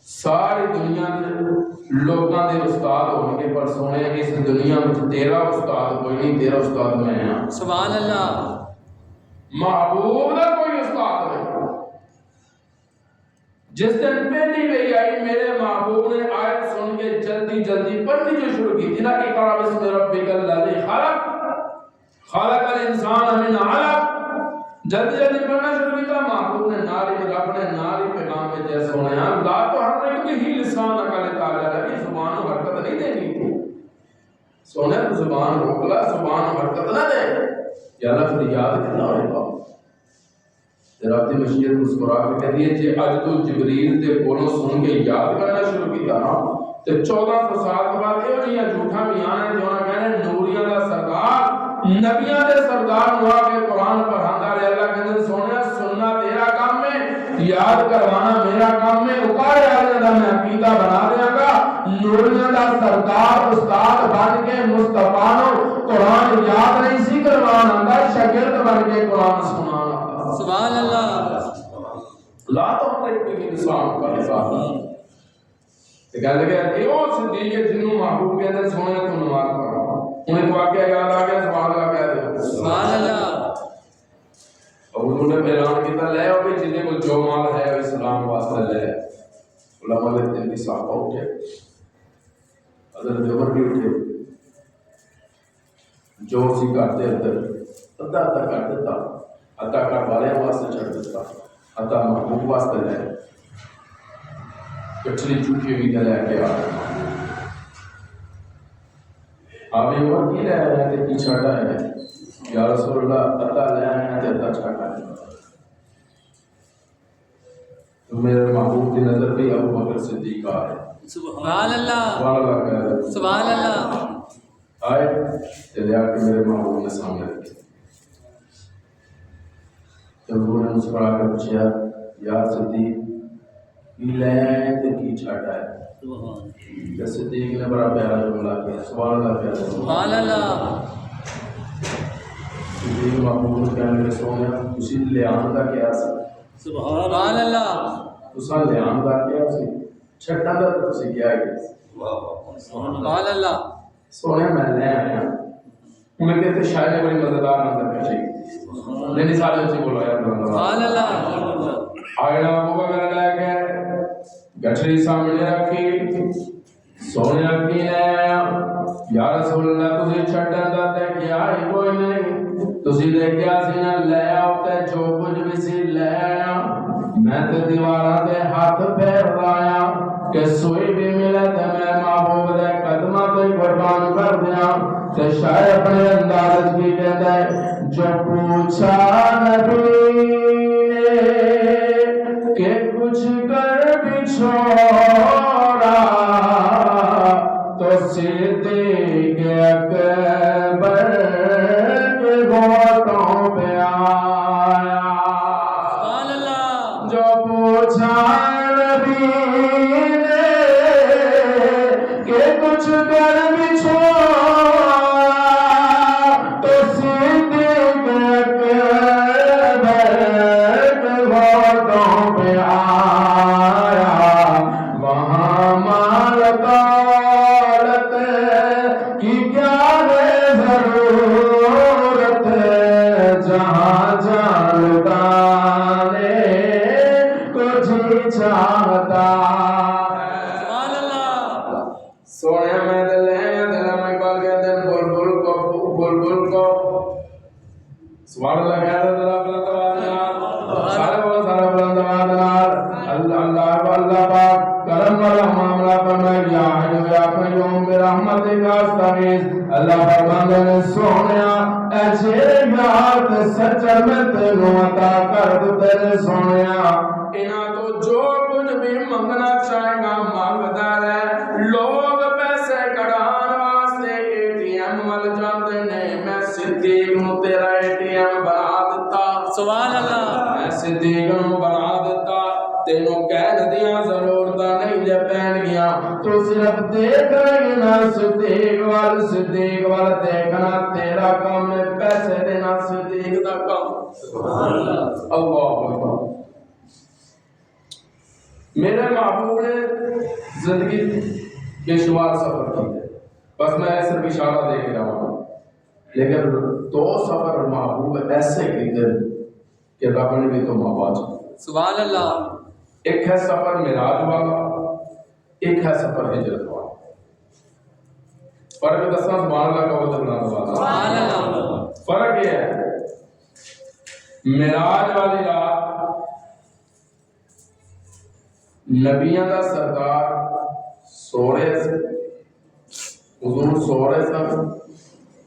ساری دنیا دے لوگاں دے استاد ہون گے پر سونے اس دنیا وچ تیرا استاد کوئی نہیں تیرا استاد میں ہاں سبحان اللہ محبوب دا کوئی استاد نہیں جس دن پہلی وہی آئی میرے محبوب نے آیت سن کے جلدی جلدی پڑھنی جو شروع کی تھی نا اقرا بسم ربک الذی خلق خلق الانسان من علق جلدی جلدی پڑھنا شروع کیا محبوب نے ناری میں رب نے ناری پیغام میں جیسے ہونا لا تو ہر ایک ہی لسان اکال تعالیٰ لگی زبان و حرکت نہیں دینی تھی سونے تو زبان روکلا زبان و حرکت نہ دے یا اللہ پھر یاد کرنا ہوئے گا رب دی مشیت مسکرا کے کہتی ہے جی اج تو جبریل تے کولوں سن کے یاد کرنا شروع کیتا نا تے 1400 سال کے بعد ایو جیاں جھوٹا میاں نے جو نہ کہنے نوریاں دا سردار نبیاں دے سردار ہوا کے قرآن پڑھاندا رہے اللہ کہندے سونے سننا تیرا کام ہے یاد کروانا میرا کام ہے اتارے والے دا میں عقیدہ بنا دیاں گا نوریاں دا سردار استاد بن کے مصطفیٰ نو قرآن یاد نہیں سی کروانا دا شاگرد بن کے قرآن سنانا سبحان اللہ لا تو ہم ایک بھی انسان کا حساب ہے کہنے لگے کہ وہ صدیق جنوں محبوب کے اندر سونے تو نماز پڑھا انہیں تو واقعہ یاد آ گیا سبحان اللہ کہہ دے سبحان اللہ اور انہوں نے اعلان کیا لے او بھی جنہیں کو جو مال ہے اسلام واسطے لے علماء نے دل کی صحابہ اٹھے حضرت عمر بھی اٹھے جو سی کرتے اندر ادا کر دیتا عطا کر والے واسطے چھڑ دیتا عطا محبوب واسطے لے کچھلی چکی ہوئی لے کے آبی عمر کی لے آئے ہیں کی چھڑا ہے یا رسول اللہ عطا لے آئے ہیں عطا چھڑا ہے میرے محبوب کی نظر بھی ابو بکر صدیق آئے سبحان اللہ سبحان اللہ کہہ رہے سبحان اللہ آئے چلے آ کے میرے محبوب نے سامنے رکھے جب انہوں نے مسکرا کر پوچھا یا صدیق کی لے آئے تے کی چھٹا ہے صدیق نے بڑا پیارا جملہ کیا سبحان اللہ کہہ رہے سبحان اللہ صدیق محبوب کہنے لگے سونے تسی لے آندا کیا سی سبحان اللہ تساں لے آندا کیا سی چھٹا دا تسی کیا ہے سبحان اللہ سونے میں لے آیا میں کہتے شاید نے بڑی مزیدار نظر کشی نہیں سارے اچھی بولو یار سبحان اللہ آئینا ابو بکر لے کے گٹھری سامنے رکھی سونے کی لے آیا یا رسول اللہ تسی چھٹا دا تے کیا ہی کوئی نہیں تسی لے کیا سی نہ لے آؤ تے جو کچھ بھی سی لے آیا میں تے دیواراں تے ہاتھ پھیر لایا کہ سوئی بھی ملے تے میں محبوب دے قدماں تے قربان کر دیاں تے شاید اپنے انداز کی کہتا ہے جو پوچھا نبی نے کہ کچھ کر بھی چھوڑا تو صدیق اکبر کے گھوٹوں پہ آیا سبحان اللہ جو پوچھا نبی نے کہ کچھ کر بھی چھوڑا تو صدیق اکبر کے گھوٹوں پہ آیا وہاں مال دولت کی کیا ہے ضرورت جہاں جان لٹانے کو جی چاہتا سبحان اللہ سونے میں دل ہے دل میں اقبال کہتے ہیں بلبل کو سبحان اللہ کہتے ہیں دل بلند آواز سارے بولو سارے بلند آواز اللہ اللہ پاک کرم والا معاملہ فرمائے یا حی یا قیوم برحمتک استغیث اللہ فرماندے نے سونیا اے جے یار تے سچا میں تینوں عطا کر دے تیرے سونیا انہاں تو جو کچھ بھی منگنا چاہے گا مانگدا رہے لوگ پیسے کڑھان واسطے اے ٹی ایم ول جاندے نے میں صدیق نو تیرا اے ٹی ایم بنا دتا سبحان اللہ میں صدیق نو بنا دتا تینوں کہہ دیاں ضرورتاں جب دیکھ رہے نا صدیق وال دیکھنا تیرا کام ہے، پیسے دینا صدیق دا کام۔ اللہ اکبر۔ میرے محبوب نے زندگی بے شمار سفر کیے، بس میں صرف اشارہ دے کے رہا ہوں، لیکن 2 سفر محبوب ایسے کیے کہ رب نے بھی تو مواج۔ سبحان اللہ۔ ایک ہے سفر معراج والا، ایک ہے سفر ہجرت والا۔ فرق دسنا سبحان اللہ کا سبحان اللہ۔ فرق یہ ہے، معراج والی رات نبیاں دا سردار سو رہے سے، حضور سو رہے سن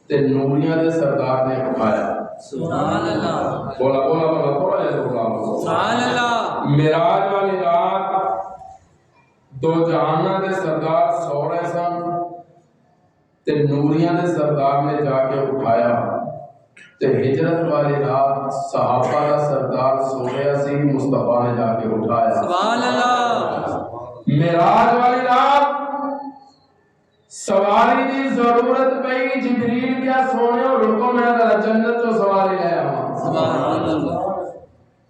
تے نوریاں دے سردار نے اٹھایا۔ سبحان اللہ۔ بولا بولا بولا تھوڑا جیسے بولا۔ سبحان اللہ۔ معراج والی رات 2 جہاناں دے سردار سو رہے سن تے نوریاں دے سردار نے جا کے اٹھایا، تے ہجرت والی رات صحابہ دا سردار سو رہا سی، مصطفیٰ نے جا کے اٹھایا۔ سبحان اللہ۔ معراج والی رات سواری دی ضرورت پئی، جبریل کیا سونے اور رکو میں ذرا جنت تو سواری لے آواں۔ سبحان اللہ۔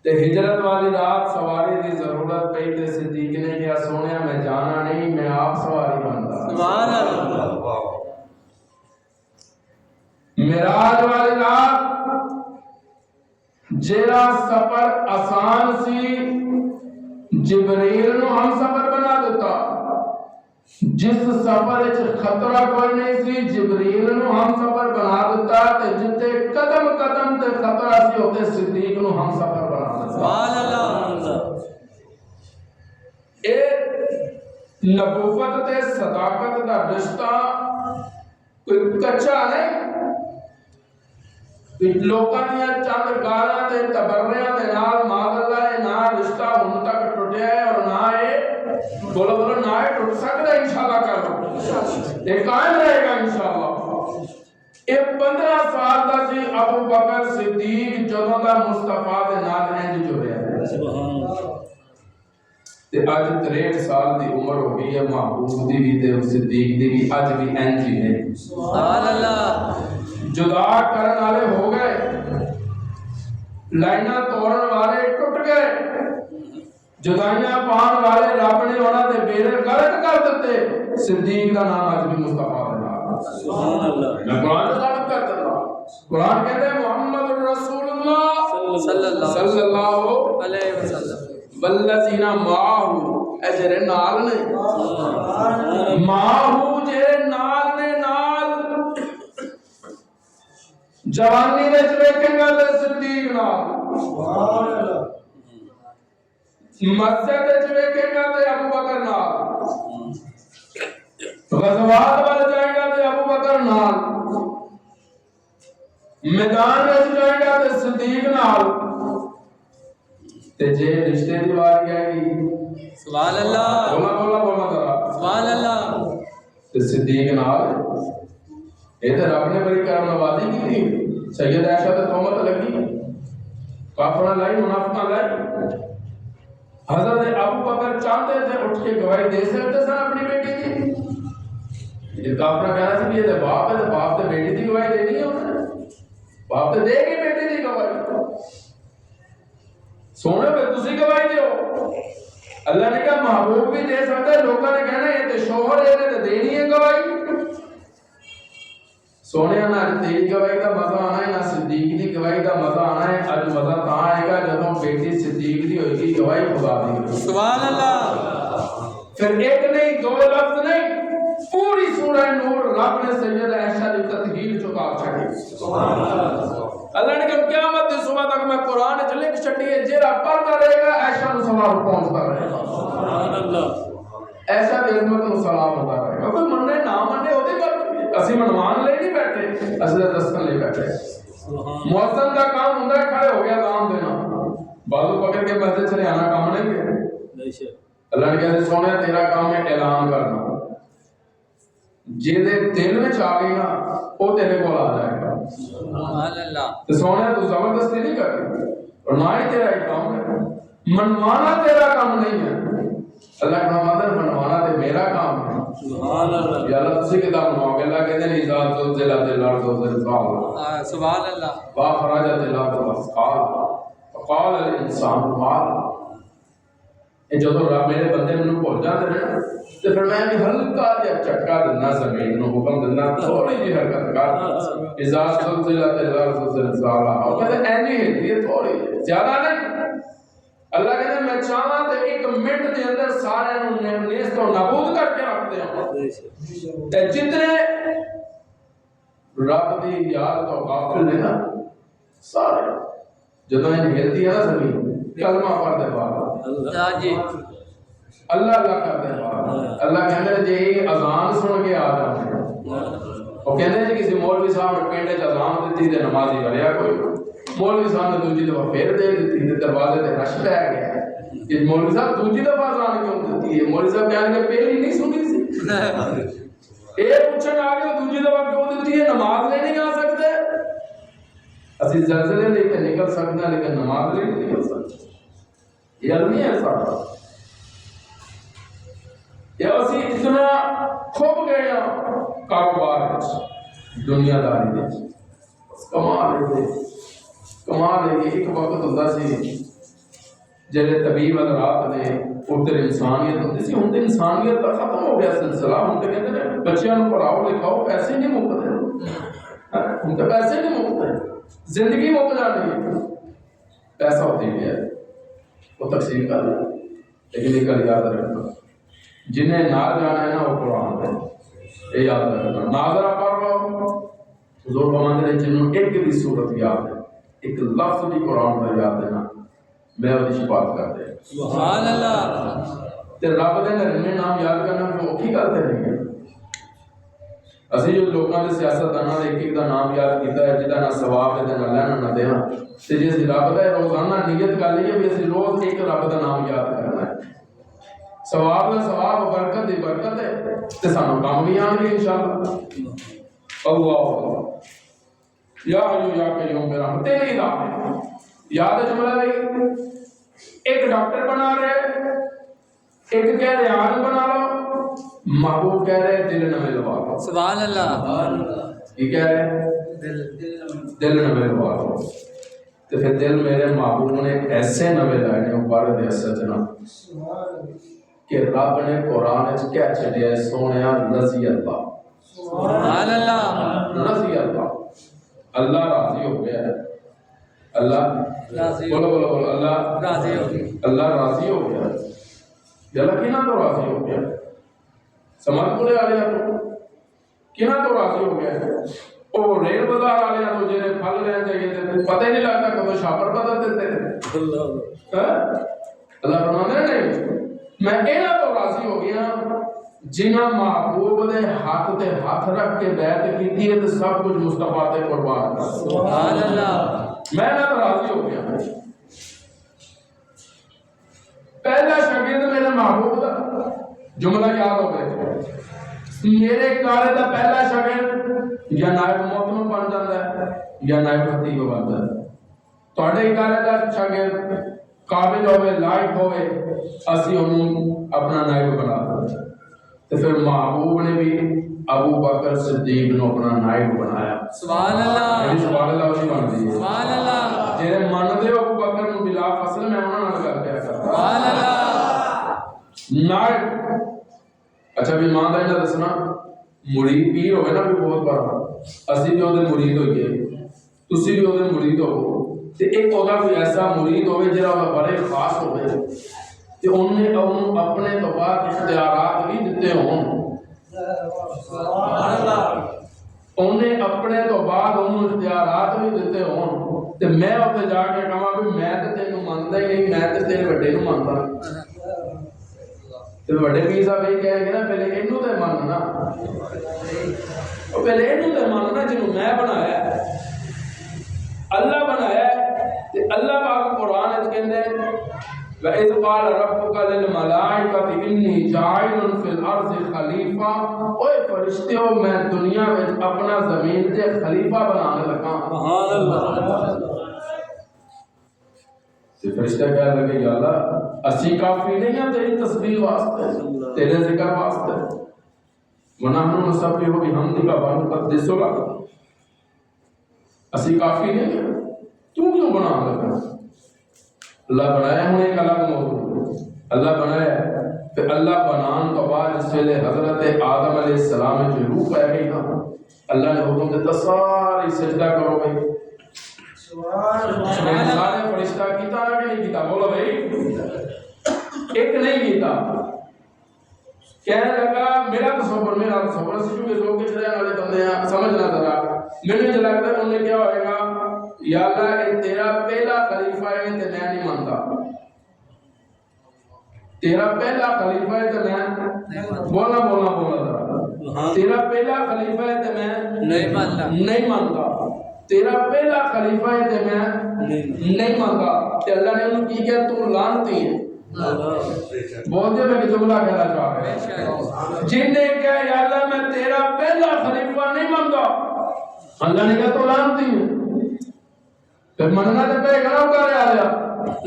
تے ہجرت والی رات سواری دی ضرورت پئی تے صدیق نے کیا سونے میں جانا نہیں، میں آپ سواری بندا۔ سبحان اللہ۔ معراج والی رات جیڑا سفر آسان سی، جبریل نو ہم سفر بنا دیتا۔ جس سفر وچ خطرہ کوئی نہیں سی، جبریل نو ہم سفر بنا دیتا، تے جتے قدم قدم تے خطرہ سی ہوتے صدیق نو ہم سفر بنا دیتا۔ سبحان اللہ۔ اے نبوت تے صداقت دا رشتہ کوئی کچا نہیں، لوکاں دیاں چند گالاں تے تبرعاں دے نال ماذ اللہ اے نہ رشتہ ہن تک ٹوٹیا ہے، اور نہ اے بولو بولو نہ اے ٹوٹ سکدا انشاءاللہ کر اے قائم رہے گا انشاءاللہ۔ اے 15 سال دا سی ابو بکر صدیق جدوں دا مصطفیٰ دے نال انج جڑیا ہے۔ سبحان اللہ۔ تے اج 63 سال دی عمر ہو گئی ہے، محبوب دی بھی تے صدیق دی بھی اج بھی انج ہی ہے۔ سبحان اللہ۔ جدا کرن والے ہو گئے، لائناں توڑن والے ٹوٹ گئے، جدائیاں پان والے رب نے انہاں دے بیڑے غرق کر دیتے۔ صدیق دا نام اج بھی مصطفیٰ دے نال۔ سبحان اللہ۔ میں قرآن ثابت کر دیتا، قرآن کہتے ہیں محمد رسول اللہ صلی اللہ علیہ وسلم والذین معہ، اے جڑے نال نے، معہ جڑے نال نے، نال جوانی وچ ویکھیں گا تے صدیق نال، مسجد وچ ویکھیں گا تے ابو بکر نال، غزوات وال جائے گا تے ابو بکر نال، میدان وچ جائے گا تے صدیق نال، تے جے رشتے دی واری آئے گی، سبحان اللہ۔ بولا بولا بولا ذرا، سبحان اللہ۔ تے صدیق نال، اے تے رب نے بڑی کرم نوازی کی تھی۔ سید عائشہ تے تہمت لگی، کافراں لائی، منافقاں لائی۔ حضرت ابو بکر چاہتے تھے اٹھ کے گواہی دے سکتے سن اپنی بیٹی کی، یہ کافراں کہنا سی یہ تے باپ ہے، تے باپ تے بیٹی دی گواہی دینی ہے انہیں، باپ تے دے گی بیٹی دی گواہی، سونے پہ تسی گواہی دیو۔ اللہ نے کہا محبوب بھی دے سکتا ہے، لوگوں نے کہنا یہ تے شوہر ہے تے دینی ہے گواہی۔ سونے نہ تیری گواہی کا مزہ آنا ہے، نہ صدیق دی گواہی کا مزہ آنا ہے۔ اج مزہ تاں آئے گا جدوں بیٹی صدیق دی ہوئے گی، گواہی خدا دی ہوئے گی۔ سبحان اللہ۔ پھر ایک نہیں، 2 لفظ نہیں، پوری سورہ نور رب نے سید عائشہ دی تطہیر چکا چھڑی۔ سبحان اللہ۔ اللہ نے کہا قیامت دی صبح تک میں قرآن وچ لکھ چھڈی ہے، جیڑا پڑھدا رہے گا عائشہ نو ثواب پہنچدا رہے گا۔ سبحان اللہ۔ ایسا دی عظمت نو سلام ہوتا رہے گا۔ کوئی مننے نہ مننے اودی گل، اسی منوان لے نہیں بیٹھے، اسی دستن لے بیٹھے۔ مؤذن دا کام ہوندا ہے کھڑے ہو گیا اذان دینا، بازو پکڑ کے مسجد سے آنا کام نہیں ہے۔ اللہ نے کہا سونے تیرا کام ہے اعلان کرنا، جیدے دل میں آ گئی نا وہ تیرے کو آ جائے گا۔ سبحان اللہ۔ تو سونے تو زبردستی نہیں کرتی، اور نہ ہی تیرا ایک کام ہے، منوانا تیرا کام نہیں ہے۔ اللہ کا مدر منوانا تے میرا کام ہے۔ سبحان اللہ یا اللہ تسی کتاب نو کہ اللہ کہتے ہیں اذا زلزلت الارض زلزالها سبحان اللہ واخرجت الارض اثقالها وقال الانسان ما لها۔ جب رب میرے بندے مینوں بھول جاندے نے تے پھر میں بھی ہلکا جہا جھٹکا دینا زمین نو، حکم دینا تھوڑی جہی حرکت کر، اذا زلزلت الارض زلزالها، اور کہتے ہیں اینی ہلتی ہے تھوڑی زیادہ نہیں۔ اللہ کہتے ہیں میں چاہاں تے ایک منٹ دے اندر سارے نو نیست و نابود کر کے رکھ دیا تے جتنے رب دی یاد تو غافل نے نا سارے جدوں یہ ہلتی ہے نا زمین کلمہ پڑھ دے بعد جی اللہ اللہ کر دے بعد اللہ کہندے نے جی اذان سن کے آ جاندے وہ کہندے جی کسی مولوی صاحب نے پنڈ وچ اذان دتی تے نمازی وریا کوئی مولوی صاحب نے دوسری دفعہ پھر دے دیتی تے دروازے تے رش پہ گیا کہ مولوی صاحب دوسری دفعہ اذان کیوں دیتی ہے؟ مولوی صاحب کہنے کہ پہلی نہیں سنی سی اے پوچھن آ کے دوسری دفعہ کیوں دیتی ہے؟ نماز لے نہیں آ سکتے؟ اسی زلزلے لے کے نکل سکتے ہیں لیکن نماز لے نہیں نکل سکتے۔ یہ علم نہیں ہے سارا، یہ اسی اتنا کھپ گئے ہیں کاروبار دنیا داری دے کما لے گی۔ ایک وقت ہوتا سی جڑے طبیب حضرات نے ادھر انسانیت ہوتی سی، ہوں انسانیت کا ختم ہو گیا سلسلہ۔ ہوں تو کہتے ہیں بچیاں نو پڑھاؤ لکھاؤ، پیسے نہیں مکتے، ہوں تو پیسے نہیں مکتے، زندگی مک جاتی ہے، پیسہ ہوتی گیا وہ تقسیم کر لیں۔ لیکن ایک گل یاد رکھنا، جنہیں نال جانا ہے نا وہ قرآن ہے، یہ یاد رکھنا۔ ناظرہ پڑھ لو حضور فرماتے ہیں جنہوں ایک بھی صورت یاد ہے، ایک لفظ بھی قرآن کا یاد ہے نا، میں وہ شفاعت کر دے۔ سبحان اللہ تے رب دے نرمے نام یاد کرنا کہ اوکھی گل تے نہیں ہے۔ اسی جو لوکاں دے سیاستداناں دے ایک ایک دا نام یاد کیتا ہے جدا نہ ثواب ہے تے نہ لینا نہ دینا، تے جے اسی رب دا روزانہ نیت کر لئیے بھی اسی روز ایک رب دا نام یاد کرنا ہے، ثواب دا ثواب، برکت دی برکت ہے، تے سانو کام بھی آن گے انشاءاللہ۔ اللہ یا حیو یا قیوم برحمتہ نہیں داخل یاد ہے جملہ بھائی، ایک ڈاکٹر بنا رہے، ایک کہہ رہے آن بنا لو، محبوب کہہ رہے دل نہ ملوا لو۔ سبحان اللہ یہ کہہ رہے دل نہ ملوا لو، تو پھر دل میرے محبوب نے ایسے نہ ملائے نے اوپر دے سجنا کہ رب نے قرآن وچ کہہ چھڈیا سونیا رضی اللہ، سبحان اللہ رضی اللہ، اللہ راضی ہو گیا ہے، اللہ راضی بولو بولو بولو اللہ راضی ہو گئی۔ اللہ راضی ہو گیا، اللہ کنا تو راضی ہو گیا، سمجھ پورے آ گیا تو کنا تو راضی ہو گیا ہے، وہ ریل بازار آ گیا تو جنہیں پھل لینا چاہیے تھے پتہ ہی نہیں لگتا کب شاپر بدل دیتے تھے۔ اللہ فرماتے ہیں نہیں میں اینا تو راضی ہو گیا جنہ محبوب نے ہاتھ تے ہاتھ رکھ کے بیعت کیتی ہے تو سب کچھ مصطفیٰ تے قربان کر سبحان اللہ میں نہ تو راضی ہو گیا۔ پہلا شاگرد میرے محبوب دا جملہ یاد ہو گئے، میرے کالے دا پہلا شاگرد یا نائب محترم بن جاتا ہے یا نائب خطیب بنتا ہے، تواڈے کالے دا شاگرد قابل ہوئے لائق ہوئے اسی انہوں اپنا نائب بنا دیں، تو پھر محبوب نے بھی ابو بکر صدیق نے اپنا نائب بنایا۔ سبحان اللہ میری سبحان اللہ اسی بن دی ہے، سبحان اللہ جیرے من دے ابو بکر نو بلا فصل میں انہوں نے گل کیا کرتا سبحان اللہ نائب۔ اچھا بھی ایمانداری نہ دسنا مرید پیر ہوئے نا بھی بہت بڑا، اسی بھی وہ مرید ہوئیے تسی بھی وہ مرید ہو، تے ایک ہوگا کوئی ایسا مرید ہوئے جرا وہ بڑے خاص ہوئے تے انہیں اپنے تو بعد اختیارات بھی دیتے ہوں، انہیں اپنے تو بعد انہوں اختیارات بھی دیتے ہوں، تے میں اتنے جا کے کہاں کہ میں تے تینوں مانتا ہی نہیں، میں تے تیرے بڑے نو مانتا، تے بڑے پیر صاحب یہ کہیں گے نا پہلے اینو تے ماننا، پہلے اینو تے ماننا جنہوں میں بنایا ہے، اللہ بنایا ہے، تے اللہ پاک قرآن وچ کہندے وَإِذْ قَالَ رَبُّكَ لِلْمَلَائِكَةِ إِنِّي جَاعِلٌ فِي الْأَرْضِ خَلِيفَةً، اوے فرشتیو میں دنیا وچ اپنا زمین تے خلیفہ بنانے لگا۔ سبحان اللہ تے فرشتہ کہہ لگے یا اللہ اسی کافی نہیں ہیں تیری تسبیح واسطے تیرے ذکر واسطے، وَنَحْنُ نُسَبِّحُ بِحَمْدِكَ وَنُقَدِّسُ لَكَ. اسی کافی نہیں ہیں، تو کیوں بنا لگا؟ اللہ بنایا ہوں ایک الگ موضوع، اللہ بنایا پھر اللہ بنان تو بعد اس ویلے حضرت آدم علیہ السلام کی روح پہ گئی نا، اللہ نے حکم دیتا ساری سجدہ کرو بھائی. سارے فرشتہ کیتا کہ نہیں کیتا؟ بولو بھائی، ایک نہیں کیتا. کہنے لگا میرا تصور اسی چونکہ لوگ کس رہے والے بندے ہیں سمجھنا ذرا. میں جو لگتا ہے انہیں کیا ہوئے گا، یا اللہ یہ تیرا پہلا خلیفہ ہے تو میں نہیں مانتا، تیرا پہلا خلیفہ ہے تو میں بولنا ذرا، تیرا پہلا خلیفہ ہے تو میں نہیں مانتا، تیرا پہلا خلیفہ ہے تو میں نہیں مانتا. کہ اللہ نے انہوں کی کیا تو لانتی ہے. بولتے میں کہ جملہ کہنا چاہ رہے ہیں جن نے کہا یا اللہ میں تیرا پہلا خلیفہ نہیں مانتا، اللہ نے کہا تو لانتی ہے. پھر مننا تو پہ گھروں کا رہا لیا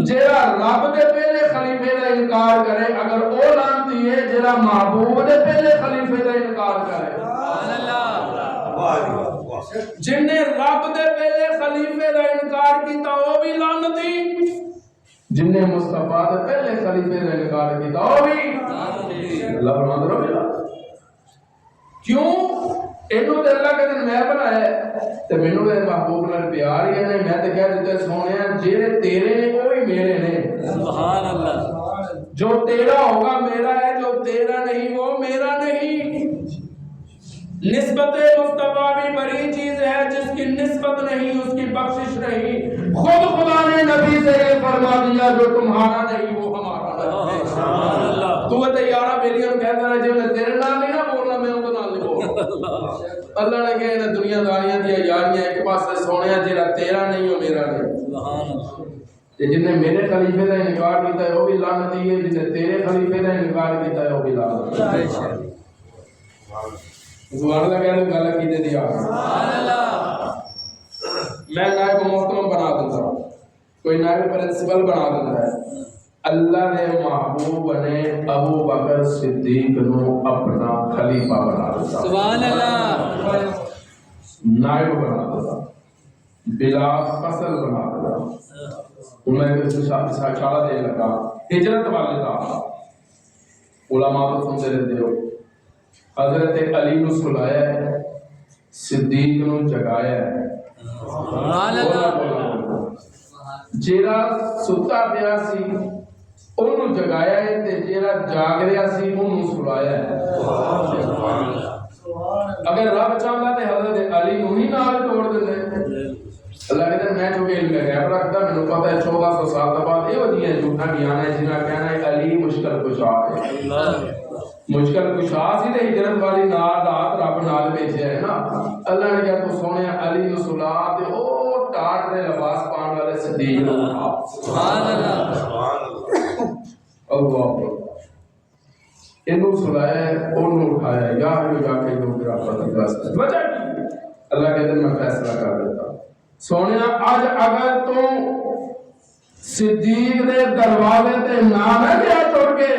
جیرا رب دے پہلے خلیفے کا انکار کرے، اگر وہ لانتی ہے جیرا محبوب دے پہلے خلیفے کا انکار کرے. جن نے رب دے پہلے خلیفے کا انکار کیتا وہ بھی لعنتی، جن نے مصطفیٰ دے پہلے خلیفے کا انکار کیتا وہ بھی. اللہ فرماتا رہو میرا کیوں اینو تے اللہ کے دن میں بنایا تے مینوں دے محبوب نال پیار ہی نہیں. میں تے کہہ دیتا سونیا جڑے تیرے نے وہی میرے نے. سبحان اللہ. جو تیرا ہوگا میرا ہے، جو تیرا نہیں وہ میرا نہیں. نسبت مصطفیٰ بھی بڑی چیز ہے، جس کی نسبت نہیں اس کی بخشش نہیں. خود خدا نے نبی سے یہ فرما دیا جو تمہارا نہیں وہ ہمارا نہیں. تو تے یارا بیلیاں کہتا ہے جو تیرے نام نہیں نہ بولنا میں ان کو نام نہیں بولنا. اللہ نے کہا انہیں دنیا داریاں دیا یاریاں ایک پاس سے سونیا جیرا تیرا نہیں ہو میرا نہیں. جن نے میرے خلیفے کا انکار کیتا ہے وہ بھی لعنتی ہے، جن نے تیرے خلیفے کا انکار کیتا ہے وہ بھی لعنتی ہے. سبحان اللہ کہہ گل کیتے دی آ سبحان اللہ. میں نائب محترم بنا دیتا ہوں، کوئی نائب پرنسپل بنا دیتا ہے. اللہ نے محبوب نے ابو بکر صدیق نو اپنا خلیفہ بنا دیتا. سبحان اللہ. نائب بنا دیتا، بلا فصل بنا دیتا. انہیں اشارہ دے لگا ہجرت والے کا علماء تو سنتے رہتے ہو. حضرت علی نو سلایا ہے، صدیق نو جگایا ہے. جیڑا ستا پیا سی اونوں جگایا ہے تے جیڑا جاگ رہا سی اونوں سلایا ہے. اگر رب چاہتا تے حضرت علی نو ہی نال توڑ دیندے. اللہ کہتا ہے میں جو کہ علم غیب رکھتا میں پتہ ہے 1400 سال بعد یہ وجہ جھوٹا بیان ہے جنہاں کہنا ہے علی مشکل کشا ہے. مشکل کشا سی تے ہجرت والی نال رات رب نال بھیجیا ہے نا. اللہ نے کہا تو سونے علی نو سلا تے او ٹاٹ دے لباس پان والے صدیق نو. سبحان اللہ. سبحان اللہ. اینو سلایا اونوں اٹھایا یا جا کے جو میرا پتہ وجہ اللہ کہتے ہیں میں فیصلہ کر دیتا. سونے آج اگر تو صدیق دے دروازے تے نہ گیا چھوڑ کے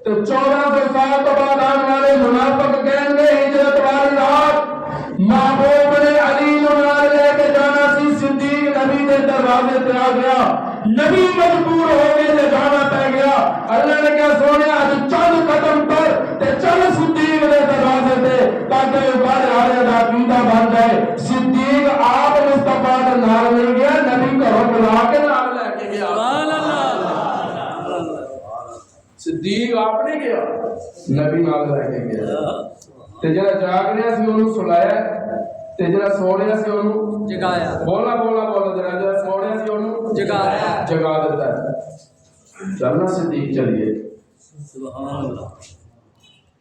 تو 1400 سال تو بعد آنے والے منافق کہیں گے ہجرت والی رات محبوب نے علی نو لے کے جانا سی. صدیق نبی دے دروازے تے آ گیا، نبی مجبور ہو کے لے جانا پہ گیا. اللہ نے کہا سونے آج چند قدم پر تے چل صدیق دے دروازے تے تاکہ اوپر آنے دا عقیدہ بن جائے. صدیق آپ مصطفیٰ دے نال نہیں گیا، نبی گھروں بلا کے نال لے کے گیا. سبحان اللہ. صدیق آپ نے گیا، نبی نال لے کے گیا. تے جڑا جاگ رہا سی اونوں سلایا تے جڑا سو رہا سی اونوں جگایا. بولا جڑا سو رہا سی اونوں جگا دیتا ہے. چلنا صدیق چلیے. سبحان اللہ.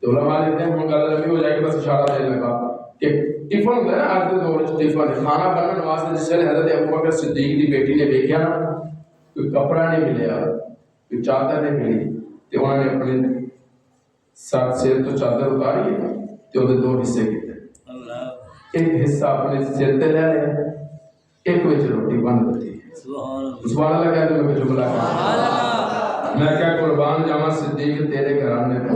تو علماء کہتے ہیں گل لمبی ہو جائے گی، بس اشارہ دے لگا کہ ٹفن ہوتا ہے نا آج کے دور میں ٹفن کھانا بننے واسطے جس ویلے حضرت ابو بکر صدیق دی بیٹی نے دیکھا نا کوئی کپڑا نہیں ملیا، کوئی چادر نہیں ملی تے انہوں نے اپنے ساتھ سر تو چادر اتاری ہے تے وہ دو حصے کیتے. ایک حصہ اپنے سر تے لے لیا، ایک وچ روٹی بن دیتی. سبحان اللہ کہتے ہیں کہ جملہ میں کیا قربان جاواں صدیق تیرے گھرانے کو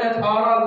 18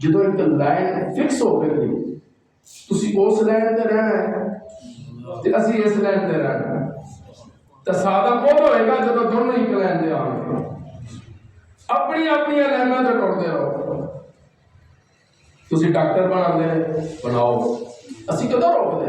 ਜਦੋਂ ਇੱਕ ਲਾਈਨ ਫਿਕਸ ਹੋ ਗਈ ਤੁਸੀਂ ਉਸ ਲਾਈਨ ਤੇ ਰਹਿਣਾ ਹੈ ਤੇ ਅਸੀਂ ਇਸ ਲਾਈਨ ਤੇ ਰਹਿਣਾ ਹੈ। ਤਾਂ ਸਾਦਾ ਕੋਲ ਹੋਏਗਾ ਜਦੋਂ ਦੋਨੋਂ ਇੱਕ ਲਾਈਨ ਤੇ ਆਉਣਗੇ। ਆਪਣੀਆਂ ਆਪਣੀਆਂ ਲਾਈਨਾਂ ਤੇ ਟੁਰਦੇ ਰਹੋ। ਤੁਸੀਂ ਡਾਕਟਰ ਬਣਾਉਂਦੇ ਬਣਾਓ, ਅਸੀਂ ਕਦੋਂ ਰੋਕਦੇ?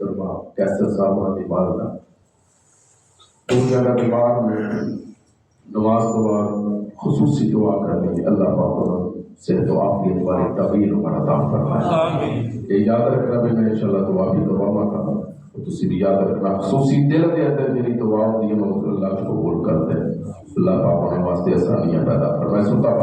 محترمہ کیسر صاحب کی والدہ دو جگہ بیمار میں نماز کے بعد خصوصی دعا کرنی اللہ پاک صحت و عافیت والی طویل عمر عطا فرمائے. یہ یاد رکھنا بھی میں انشاءاللہ دعا بھی کرواں گا تو بھی یاد رکھنا خصوصی دل کے اندر جی دعا ہوتی ہے اللہ کو قبول کرتے ہیں. اللہ پاک نے واسطے آسانیاں پیدا فرمائے. سلطان